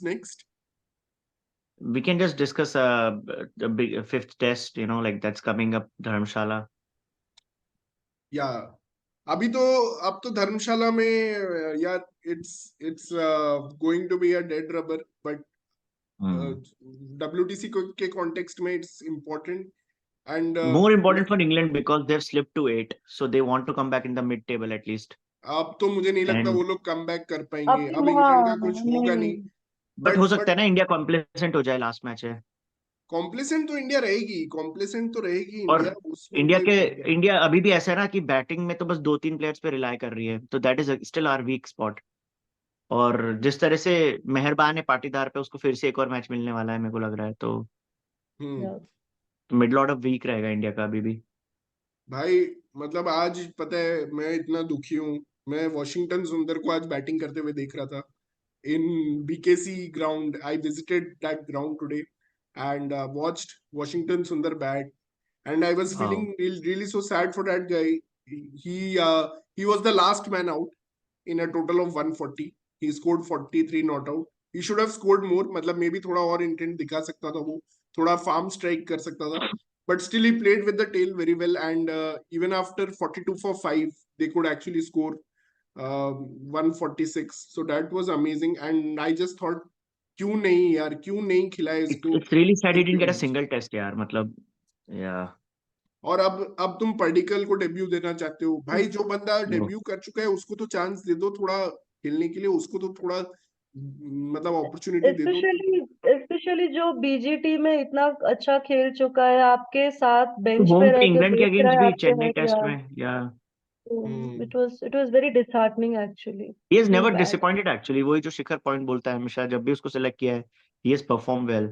next? We can just discuss the big fifth test, like that's coming up, Dharamshala. Yeah. अब तो धर्मशाला में यार it's going to be a dead rubber, but WTC के context में it's important. And More important for England because they've slipped to 8, so they want to come back in the mid-table at least. अब तो मुझे नहीं लगता And वो लोग come back कर पाएंगे, अब अब इंग्लैंड का हाँ कुछ होगा नहीं। बट हो सकता है ना इंडिया कॉम्प्लेसेंट हो जाए, लास्ट मैच है। कॉम्प्लेसेंट तो इंडिया रहेगी, कॉम्प्लेसेंट तो रहेगी और इंडिया, उसमें कोई इंडिया अभी भी ऐसा है ना कि बैटिंग में तो बस 2-3 प्लेयर्स पे रिलाई कर रही है, तो that is still our weak spot. और जिस तरह से मेहरबान है पाटीदार पे, उसको फिर से एक और मैच मिलने वाला है मेरे को लग रहा है, तो मिडल ऑर्डर वीक रहेगा इंडिया का अभी भी। भाई मतलब आज पता है मैं इतना दुखी हूँ, मैं वॉशिंगटन सुंदर को आज बैटिंग करते हुए देख रहा था in BKC ground. I visited that ground today and watched Washington Sundar bat, and I was feeling really so sad for that guy. He was the last man out in a total of 140. He scored 43 not out. He should have scored more. मतलब maybe थोड़ा और intent दिखा सकता था, वो थोड़ा farm strike कर सकता था. But still he played with the tail very well, and even after 42 for 5, they could actually score 146. So that was amazing, and I just thought क्यों नहीं यार, क्यों नहीं खिलाया इसको। It's really sad he didn't get a single test यार, मतलब yeah. और अब तुम पर्डिकल को डेब्यू देना चाहते हो भाई, जो बंदा डेब्यू कर चुका है उसको तो चांस दे दो थोड़ा खेलने के लिए, उसको तो थोड़ा मतलब अपॉर्चुनिटी दे दो। स्पेशली जो बीजीटी में इतना अच्छा खेल चुका है, आपके साथ बेंच होम पे पे रह के इंग्लैंड के देख रहा अगेंस्ट है भी आपके चेन्नई टेस्ट में, या it was very disheartening actually. he has Feel never bad. disappointed actually, वही जो शिखर पॉइंट बोलता है हमेशा, जब भी उसको सेलेक्ट किया है he has performed well.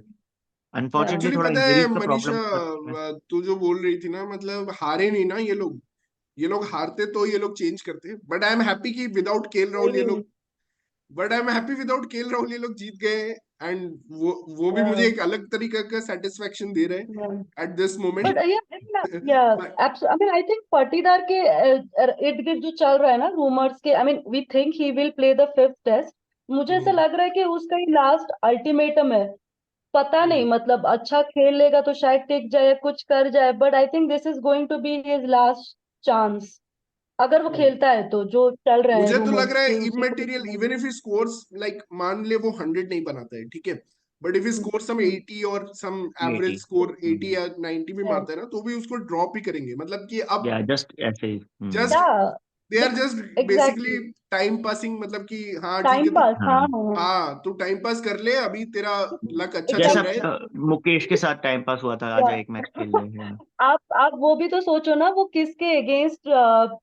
Unfortunately actually थोड़ा पता है इंजरीज का मनीषा, प्रॉब्लम। तू जो बोल रही थी ना, मतलब हारे नहीं ना ये लोग हारते तो ये लोग चेंज करते, बट आई एम हैप्पी कि विदाउट केएल राहुल ये लोग जीत गए, एंड वो भी मुझे एक अलग तरीके का सेटिस्फेक्शन दे रहे हैं at this moment. But I mean, I think Patidar के इर्द गिर्द जो चल रहा है ना रूमर्स के, I mean, we think he will play the 5th test. मुझे ऐसा लग रहा है कि उसका ही लास्ट अल्टीमेटम है, पता नहीं, मतलब अच्छा खेल लेगा तो शायद टिक जाए, कुछ कर जाए, but I think this is going to be his last chance, अगर वो खेलता है तो, जो चल रहे हैं मुझे तो लग रूमर्स रहा है के उसी immaterial, even if he scores like, मान ले वो 100 नहीं बनाता है, ठीक है, but if he score some 80 और सम एवरेज स्कोर 80 या 90 भी मारता है ना, तो भी उसको ड्रॉप ही करेंगे, मतलब कि अब जस्ट ऐसे ही just they are just basically exactly time passing, मतलब कि हाँ ठीक टाइम है, पास, हाँ हाँ तू टाइम पास कर ले, अभी तेरा लक अच्छा चल जैसा रहा है। मुकेश के साथ टाइम पास हुआ था, आजा एक मैच खेल ले। आप वो भी तो सोचो ना, वो किसके अगेंस्ट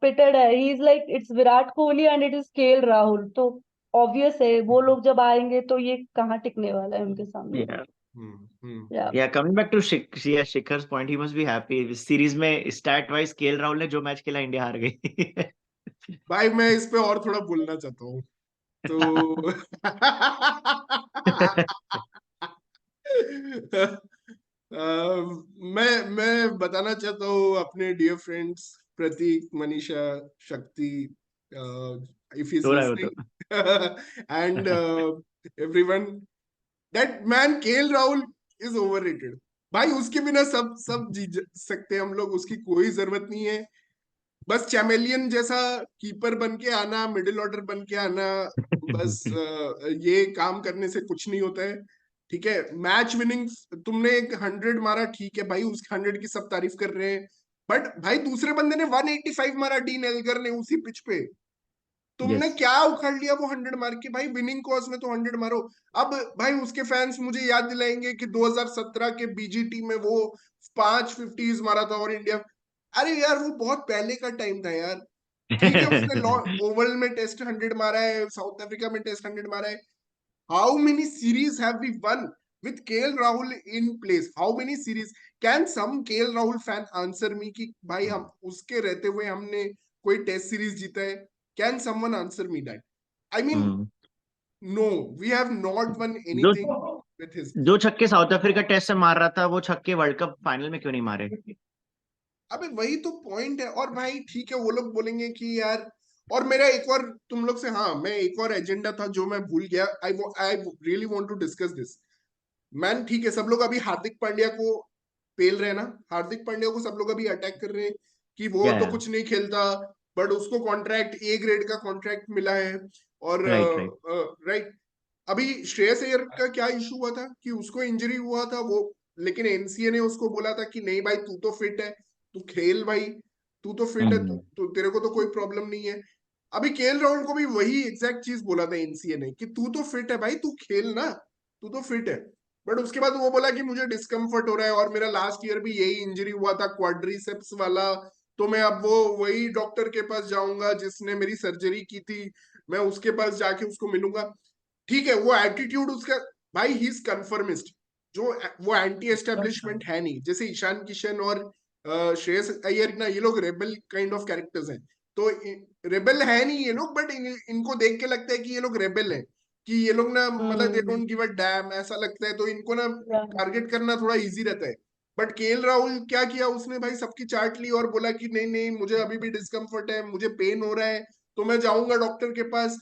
पिटेड है, he is like it's Virat Kohli and it is KL Rahul, तो ऑब्वियस है वो लोग जब आएंगे तो ये कहाँ टिकने वाला है उनके सामने। Yeah, coming back to Shikhar's point, he must be happy. इस सीरीज में स्टैट वाइज केएल राहुल ने जो मैच खेला, इंडिया हार गई। भाई मैं इस पे और थोड़ा बोलना चाहता हूँ, तो मैं बताना चाहता हूँ अपने डियर फ्रेंड्स प्रतीक, मनीषा, शक्ति, if he is listening and everyone, that man KL Rahul is overrated. भाई उसके बिना सब जीत सकते हैं हम लोग, उसकी कोई जरूरत नहीं है, बस चैमेलियन जैसा कीपर बन के आना, मिडिल ऑर्डर बन के आना, बस ये काम करने से कुछ नहीं होता है, ठीक है। मैच विनिंग तुमने एक 100 मारा, ठीक है भाई, उसके 100 की सब तारीफ कर रहे हैं, बट भाई दूसरे बंदे ने 185 मारा, डीन एल्गर ने, उसी पिच पे तुमने क्या उखाड़ लिया वो 100 मार के, भाई विनिंग कॉज में तो 100 मारो। अब भाई उसके फैंस मुझे याद दिलाएंगे कि 2017 के बीजीटी में वो 5 50s मारा था और इंडिया, अरे यार वो बहुत पहले का टाइम था यार, ठीक है उसने ओवल में टेस्ट 100 मारा है, साउथ अफ्रीका में टेस्ट 100 मारा है, how many series have we won with KL Rahul in place, how many series, can some KL Rahul fan answer me कि भाई हम उसके रहते हुए हमने कोई टेस्ट सीरीज जीता है, can someone answer me that, I mean no, we have not won anything with his. जो छक्के साउथ अफ्रीका टेस्ट से मार रहा था, वो छक्के वर्ल्ड कप फाइनल में क्यों नहीं मारे? अबे वही तो पॉइंट है, और भाई ठीक है वो लोग बोलेंगे कि यार और मेरा एक और तुम लोग से, हाँ, मैं एक और एजेंडा था जो मैं भूल गया। I really want to discuss this man. ठीक है, सब लोग अभी हार्दिक पांड्या को पेल रहे हैं ना, हार्दिक पांड्या को सब लोग अभी अटैक कर रहे हैं कि वो तो या कुछ नहीं खेलता, बट उसको कॉन्ट्रैक्ट ए ग्रेड का कॉन्ट्रैक्ट मिला है। और राइट राइट राइट, अभी श्रेयस अय्यर का क्या इशू हुआ था कि उसको इंजरी हुआ था वो, लेकिन एनसीए ने उसको बोला था कि नहीं भाई तू तो फिट है, तू खेल भाई, तू तो फिट है, तू तेरे को तो कोई प्रॉब्लम नहीं है। अभी केएल राहुल को भी वही एग्जैक्ट चीज बोला था एनसीए ने कि तू तो फिट है भाई, तू खेल ना, तू तो फिट है। बट उसके बाद वो बोला कि मुझे डिस्कम्फर्ट हो रहा है, और मेरा लास्ट ईयर भी यही इंजरी हुआ था, क्वाड्रिसेप्स वाला, तो मैं अब वो वही डॉक्टर के पास जाऊंगा जिसने मेरी सर्जरी की थी, मैं उसके पास जाके उसको मिलूंगा। ठीक है, वो एटीट्यूड उसका, भाई ही इज कन्फर्मिस्ट, जो वो एंटी एस्टेब्लिशमेंट है नहीं, जैसे ईशान किशन और श्रेयस अय्यर ना, ये लोग रेबल काइंड ऑफ कैरेक्टर्स हैं। तो रेबल है नहीं ये लोग, बट इनको देख के लगता है कि ये लोग रेबल हैं, कि ये लोग ना मतलब they don't give a dam, ऐसा लगता है, तो इनको ना टारगेट करना थोड़ा इजी रहता है। बट केएल राहुल क्या किया उसने, भाई सबकी चार्ट ली और बोला कि नहीं नहीं, मुझे अभी भी डिस्कम्फर्ट है, मुझे पेन हो रहा है, तो मैं जाऊंगा डॉक्टर के पास।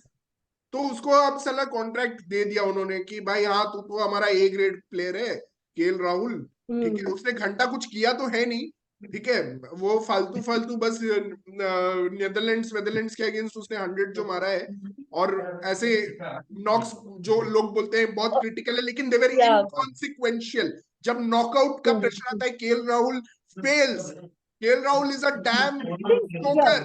तो उसको अब साला कॉन्ट्रैक्ट दे दिया उन्होंने कि भाई हाँ तू तो हमारा ए ग्रेड प्लेयर है, केएल राहुल। ठीक है, उसने घंटा कुछ किया तो है नहीं, ठीक है, वो फालतू फालतू बस नेदरलैंड्स वेदरलैंड्स के अगेंस्ट उसने 100 जो मारा है, और ऐसे नॉक्स जो लोग बोलते हैं बहुत क्रिटिकल है, लेकिन दे वर या इनकॉन्सिक्वेंशियल। जब नॉकआउट का प्रेशर आता है, KL Rahul fails, KL Rahul is a dam joker.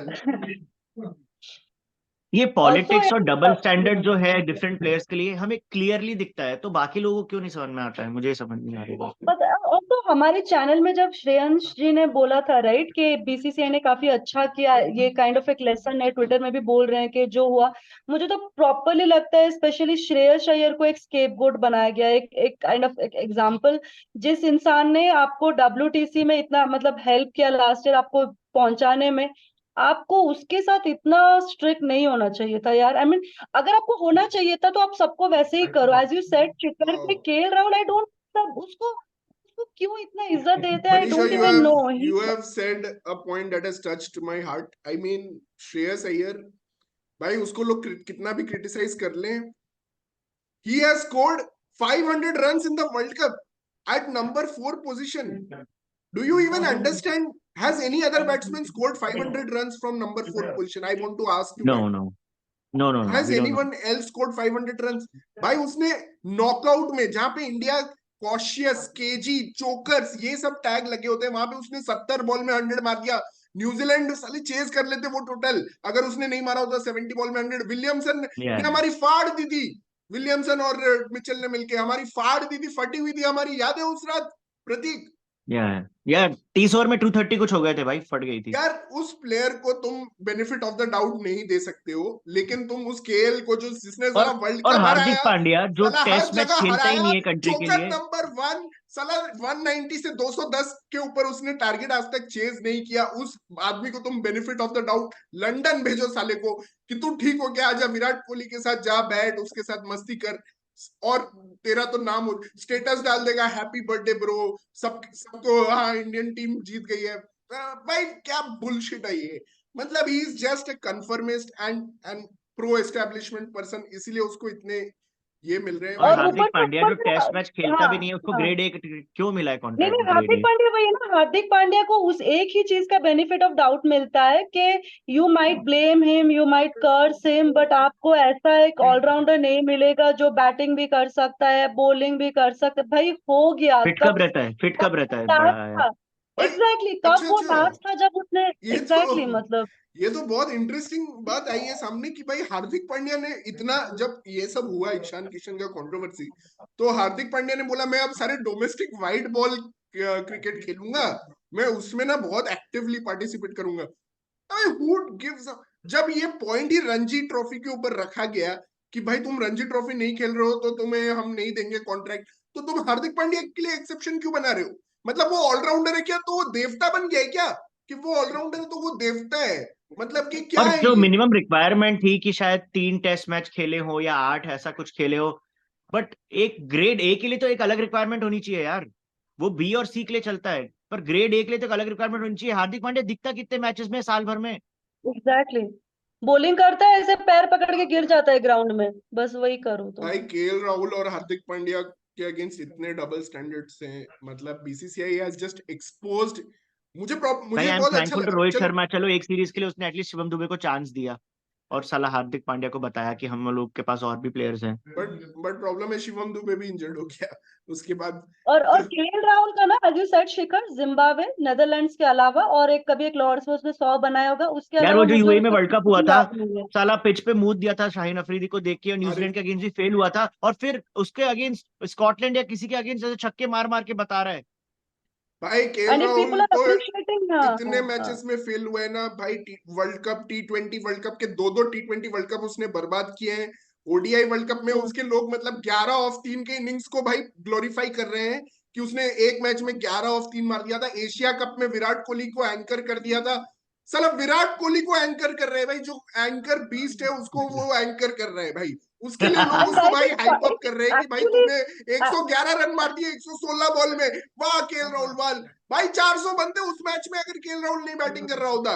ये ऑल्सो पॉलिटिक्स और डबल स्टैंडर्ड जो है डिफरेंट प्लेयर्स के लिए हमें क्लियरली दिखता है, तो बाकी लोगों को क्यों नहीं समझ में आता है, मुझे ये समझ नहीं आ रही बात। बट ऑल्सो हमारे चैनल में जब श्रेयांश जी ने बोला था राइट कि बीसीसीआई ने काफी अच्छा किया, ये काइंड ऑफ एक लेसन है, ट्विटर में भी बोल रहे हैं कि जो हुआ, मुझे तो प्रॉपरली लगता है स्पेशली श्रेयस अय्यर को एक स्केपगोट बनाया गया, एक एक काइंड ऑफ एक एग्जांपल। जिस इंसान ने आपको डब्ल्यूटीसी में इतना मतलब हेल्प किया लास्ट ईयर आपको पहुंचाने में, आपको उसके साथ इतना स्ट्रिक्ट नहीं होना चाहिए था यार। आई मीन अगर आपको होना चाहिए था तो आप सबको वैसे ही करो, एज यू सेड चिकन पे केएल राहुल, आई डोंट, उसको उसको क्यों इतना इज्जत देते हैं, आई Manisha, don't even know he. you have said a point that has touched my heart. I mean, Shreyas Iyer, भाई उसको लोग कितना भी क्रिटिसाइज कर लें, he has scored 500 runs in the World Cup at number 4 position. Do you even understand? Has any other batsman scored 500 runs from number 4 position? I want to ask you know that. No no no no, Has we don't know. anyone else scored 500 runs? भाई उसने knockout में, जहां पे India cautious, KG, chokers ये सब tag लगे होते हैं, वहां पे उसने 70 बॉल में 100 मार दिया। न्यूजीलैंड साले चेज कर लेते वो टोटल, अगर उसने नहीं मारा होता 70 बॉल में 100। विलियमसन ने हमारी फाड़ दी थी, विलियमसन और मिचेल ने मिलके हमारी फाड़ दी थी, फटी हुई थी हमारी, याद है उस रात प्रतीक? यार 30 ओवर में 230 कुछ हो गए थे भाई, फट गई थी। यार उस प्लेयर को तुम बेनिफिट ऑफ द डाउट नहीं दे सकते हो, लेकिन तुम उस केएल को जो जिसने साला वर्ल्ड और कप हार्दिक हराया, पांड्या जो साला हर टेस्ट मैच जगह खेलता ही हराया, नहीं है कंट्री के जोकर लिए। नंबर 1, साला 190 से 210 के ऊपर उसने टारगेट आज तक चेज नहीं किया। उस आदमी को तुम benefit of the doubt, London भेजो साले को कि तू ठीक हो गया, आजा विराट कोहली के साथ जा बैठ, उसके साथ मस्ती कर, और तेरा तो नाम स्टेटस डाल देगा हैप्पी बर्थडे ब्रो, सबको, हाँ इंडियन टीम जीत गई है। भाई क्या बुलशिट है ये, मतलब he is just a conformist and pro establishment person, इसीलिए उसको इतने ये मिल रहे हैं और भाई। और हार्दिक ऊपर पांड्या जो टेस्ट मैच से खेलता हाँ भी नहीं है, उसको हाँ, ग्रेड 1 क्यों मिला है नहीं कॉन्ट्रैक्ट नहीं, में, ग्रेड हार्दिक 1? पांड्या वही है ना, हार्दिक पांड्या को उस एक ही चीज का बेनिफिट ऑफ डाउट मिलता है कि you might blame him, you might curse him, but आपको ऐसा एक ऑलराउंडर नहीं मिलेगा जो बैटिंग भी कर सकता है, बॉलिंग भी कर सकता है। भाई हो गया फिट कब कब रहता है, फिट कब रहता है लास्ट बड़ा यार? था, भाई एग्जैक्टली कब अच्छा वो अच्छा, लास्ट था जब उसने, ये एग्जैक्टली तो मतलब ये तो बहुत इंटरेस्टिंग बात आई है सामने कि भाई हार्दिक पांड्या ने इतना, जब ये सब हुआ ईशान किशन का कंट्रोवर्सी, तो हार्दिक पांड्या ने बोला मैं अब सारे डोमेस्टिक वाइट बॉल क्रिकेट खेलूंगा, मैं उसमें ना बहुत एक्टिवली पार्टिसिपेट करूंगा। अरे हु गिव्स, जब ये पॉइंट ही रणजी ट्रॉफी के ऊपर रखा गया कि भाई तुम रणजी ट्रॉफी नहीं खेल रहे हो तो तुम्हें हम नहीं देंगे कॉन्ट्रैक्ट, तो तुम हार्दिक पांड्या के लिए एक्सेप्शन क्यों बना रहे हो? मतलब वो ऑलराउंडर है क्या, तो वो देवता बन गया है क्या, कि वो ऑलराउंडर है तो वो देवता है? मतलब कि क्या और है जो ये? मिनिमम रिक्वायरमेंट थी कि शायद 3 टेस्ट मैच खेले हो या 8 ऐसा कुछ खेले हो, बट एक ग्रेड ए के लिए तो एक अलग रिक्वायरमेंट होनी चाहिए यार। वो बी और सी के लिए चलता है, पर ग्रेड ए के लिए तो एक अलग रिक्वायरमेंट होनी चाहिए। हार्दिक पांड्या दिखता कितने मैचेस में साल भर में? एग्जैक्टली बॉलिंग करता है ऐसे पैर पकड़ के गिर जाता है ग्राउंड में, बस वही करो तो। भाई केएल राहुल और हार्दिक पांड्या के अगेंस्ट इतने डबल स्टैंडर्ड्स हैं, मतलब बीसीसीआई हैज जस्ट एक्सपोज्ड। मुझे भाई आई एम बहुत अच्छा थैंकफुल टू लगा। रोहित चलो, शर्मा, चलो एक सीरीज के लिए उसने एटलीस्ट शिवम दुबे को चांस दिया और साला हार्दिक पांड्या को बताया कि हम लोग के पास और भी प्लेयर्स हैं। बट प्रॉब्लम है शिवम दुबे भी इंजर्ड हो गया उसके बाद। और केएल राहुल का ना, as you said Shikhar, Zimbabwe, Netherlands के अलावा, और एक कभी एक लॉर्ड्स में उसने 100 बनाया होगा, उसके यार अलावा वो जो मुझे यूएई में उसका वर्ल्ड कप कुछ हुआ भी था, याद नहीं है। साला पिच पे मूत दिया था शाहीन अफरीदी को देख के, और अरे न्यूजीलैंड के अगेंस्ट भी फेल हुआ था, और फिर उसके अगेंस्ट स्कॉटलैंड या किसी के अगेंस्ट जैसे छक्के मार मार के बता रहा है। भाई KL and if Rahul people are तो अप्रिशिएटिंग, इतने हाँ। मैचेस में फेल हुए हैं ना भाई। World cup, T20 world cup के दो T20 वर्ल्ड कप उसने बर्बाद किए हैं। ओडीआई वर्ल्ड कप में हम्म। उसके लोग मतलब 11 ऑफ 3 के इनिंग्स को भाई ग्लोरीफाई कर रहे हैं कि उसने एक मैच में 11 ऑफ 3 मार दिया था। एशिया कप में विराट कोहली को एंकर कर दिया था। साला विराट कोहली को एंकर कर रहे हैं भाई, जो एंकर बीस्ट है उसको वो एंकर कर रहे हैं भाई। उसके लिए लोग एंड उसको आई भाई हाइप अप कर रहे हैं कि भाई एक्चुअली तूने 111 रन मार दिए 116 बॉल में, वाह केएल राहुल वाह। भाई 400 बनते उस मैच में अगर केएल राहुल नहीं बैटिंग कर रहा होता,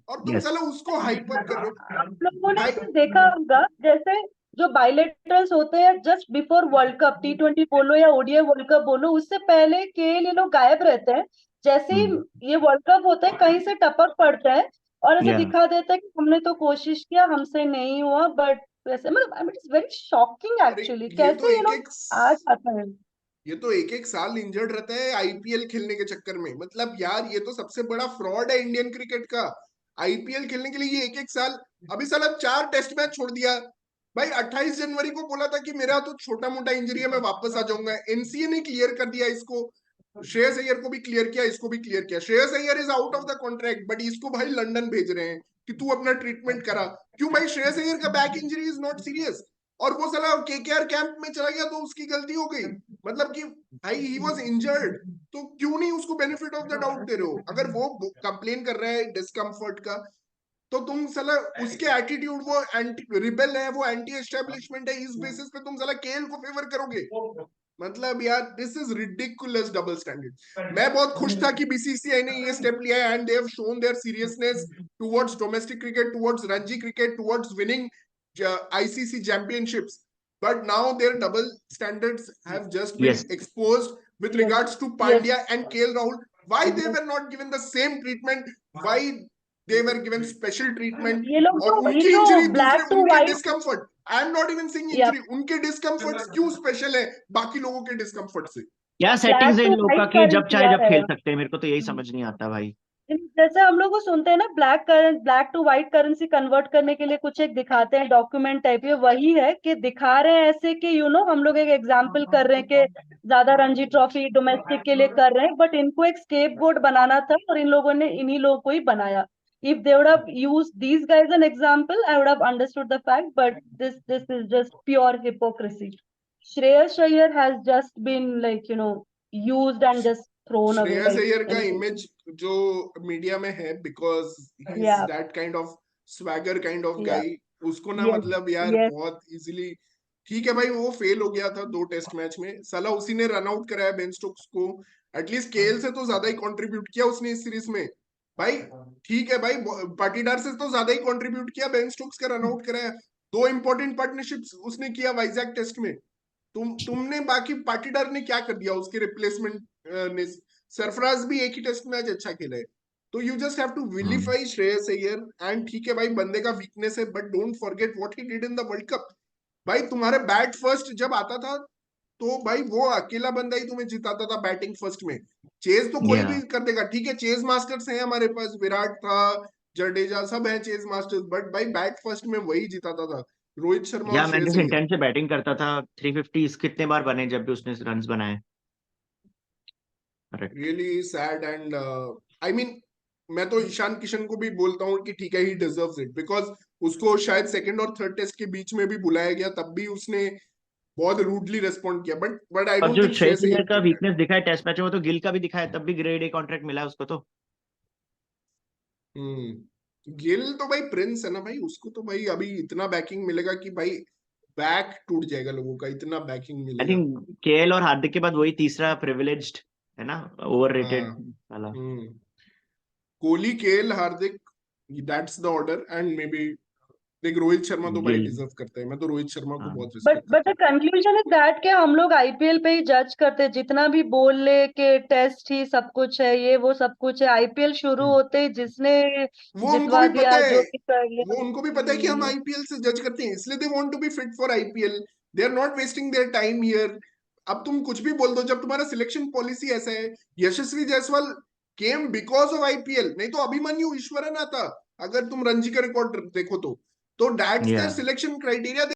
और तुम यस। साला उसको हाइप अप कर रहे हो आप लोगों ने भाई। भी देखा होगा, जैसे जो बायलेटरल्स होते हैं just before world cup, T20 बोलो या ओडीआई वर्ल्ड कप बोलो, उससे पहले के ये लोग गायब रहते हैं। जैसे ही ये वर्ल्ड कप होता है कहीं से टपक पड़ता है और ऐसे या दिखा देता है कि हमने तो कोशिश किया, हमसे नहीं हुआ, बट वैसे मतलब इट्स वेरी शॉकिंग अरे एक्चुअली, ये तो कैसे ये लोग आ जाता है। ये तो एक एक साल इंजर्ड रहता है आईपीएल खेलने के चक्कर में। मतलब यार ये तो सबसे बड़ा फ्रॉड है इंडियन क्रिकेट का। आईपीएल खेलने के लिए ये एक एक साल, अभी साला 4 टेस्ट मैच छोड़ दिया। भाई 28 जनवरी को बोला था कि मेरा तो छोटा मोटा इंजरी है, मैं वापस आ जाऊंगा। एनसीए ने क्लियर कर दिया इसको। श्रेयस अय्यर को भी क्लियर किया, इसको भी क्लियर किया। Shreyas Iyer is out of the contract, but इसको भाई लंदन भेज रहे हैं कि तू अपना ट्रीटमेंट करा। क्यों भाई? श्रेयस अय्यर का back injury is not serious, और वो साला केकेआर कैंप में चला गया तो उसकी गलती हो गई। मतलब कि भाई ही वॉज इंजर्ड, तो क्यों नहीं उसको बेनिफिट ऑफ द डाउट दे रहे हो? अगर वो कंप्लेन कर रहा है डिस्कम्फर्ट का, तो तुम साला उसके एटीट्यूड, वो एंटी रिबेल है, वो एंटी एस्टेब्लिशमेंट है, इस बेसिस पे तुम साला केएल को फेवर करोगे? मतलब यार this is ridiculous double standard. मैं बहुत खुश था कि बीसीसीआई ने ये स्टेप लिया है, and they have shown their seriousness towards domestic cricket, towards Ranji cricket, towards winning ICC championships. But now their double standards have just been yes. exposed with yes. regards to yes. Pandya and KL Rahul. Why they were not given the same treatment? Why they were given special treatment? ये लोग और जो, ये उनकी जो injury दूसरे, black to उनके white, discomfort, I am not even saying या इंजरी, उनके डिस्कम्फर्ट्स क्यों स्पेशल है बाकी लोगों के डिस्कम्फर्ट से? क्या ब्लैक सेटिंग्स है इन टू लोगों का व्हाइट कि जब करेंसी चाहे यार जब खेल है। सकते हैं? मेरे को तो यही समझ नहीं आता भाई। जैसे हम लोग को सुनते हैं ना, black to white currency convert करने के लिए कुछ एक दिखाते हैं डॉक्यूमेंट टाइप, ये वही है कि दिखा रहे हैं ऐसे कि हम लोग एक एग्जाम्पल कर रहे हैं कि ज्यादा रणजी ट्रॉफी डोमेस्टिक के लिए कर रहे हैं, बट इनको एक स्केपगोट बनाना था और इन लोगों ने इन्हीं लोगों को ही बनाया। If they would have used these guys an example, I would have understood the fact, but this is just pure hypocrisy. Shreyas Iyer has just been like, used and just thrown away Shreyas like Iyer का anything. Image जो media में है, because he is Yeah, that kind of swagger kind of yeah, गाई, उसको ना yes, मतलब यार yes. बहुत इजीली। ठीक है भाई, वो फेल हो गया था 2 टेस्ट मैच में, साला उसी ने रन आउट कराया बेन स्टोक्स को। एटलीस्ट केएल से तो ज्यादा ही कंट्रीब्यूट किया उसने इस सीरीज में भाई। ठीक है भाई, पाटीदार से तो ज्यादा ही कंट्रीब्यूट किया, बेन स्टोक्स का रन आउट कराया। 2 इंपॉर्टेंट पार्टनरशिप्स उसने किया वाइजैक टेस्ट में। तुमने बाकी पाटीदार ने क्या कर दिया उसके रिप्लेसमेंट ने? सरफराज भी एक ही टेस्ट मैच अच्छा खेला है। तो you just have to vilify Shreyas Iyer. And ठीक है भाई, बंदे का वीकनेस है, but don't forget what he did in the World Cup. भाई तुम्हारे बैट फर्स्ट जब आता था, तो भाई वो अकेला बंदा ही तुम्हें जिताता था बैटिंग फर्स्ट में। चेज तो कोई या भी कर देगा, ठीक है, चेज मास्टर्स हैं हमारे पास, विराट था, जडेजा, सब है चेज मास्टर्स, बट भाई बैट फर्स्ट में वही जिताता था, रोहित शर्मा और मैं श्रेयस जिस अय्यर। इंटेंट से बैटिंग करता था, 350 कितने बार बने जब भी उसने रन्स बनाए। Correct. Really sad. And I mean, मैं तो ईशान किशन को भी बोलता हूँ कि ठीक है, ही डिजर्व्स इट, बिकॉज उसको शायद सेकंड और थर्ड टेस्ट के बीच में भी बुलाया गया, तब भी उसने बहुत रूडली रेस्पॉन्ड किया। बट आई और डोंट जो थिंक श्रेयस श्रेयस अय्यर अय्यर का की। वीकनेस दिखा है टेस्ट मैच में, वो तो गिल का भी दिखा है, तब भी ग्रेड ए कॉन्ट्रैक्ट मिला है उसको तो। गिल तो भाई प्रिंस है ना भाई, उसको तो भाई अभी इतना बैकिंग मिलेगा कि भाई बैक टूट जाएगा लोगों का, इतना बैकिंग आई मिलेगा। थिंक केएल और हार्दिक के बाद वही तीसरा प्रिविलेज्ड है ना, ओवररेटेड हाँ। वाला। Kohli, KL, Hardik, that's the order. And may be देख रोहित शर्मा तो भाई गिल डिजर्व करते हैं, मैं तो रोहित शर्मा को हाँ बहुत बट रिस्पेक्ट बट करता द कंक्लूजन इज दैट कि हम लोग आईपीएल पे ही जज करते हैं, जितना भी बोल ले कि टेस्ट ही सब कुछ है, ये वो सब कुछ है, आईपीएल शुरू हूँ। होते ही जिसने वो उनको जितवा भी पता दिया है, जो भी कर लिया। वो उनको भी पता है कि हम आईपीएल से जज करते हैं, इसलिए they want to be fit for IPL, they are not wasting their time here. अब तुम कुछ भी बोल दो, जब तुम्हारा सिलेक्शन पॉलिसी ऐसा है, Yashasvi Jaiswal came because of IPL, नहीं तो अभिमन्यु ईश्वरन आता, अगर तुम रणजी का रिकॉर्ड देखो तो दैट्स देयर या सिलेक्शन क्राइटेरिया।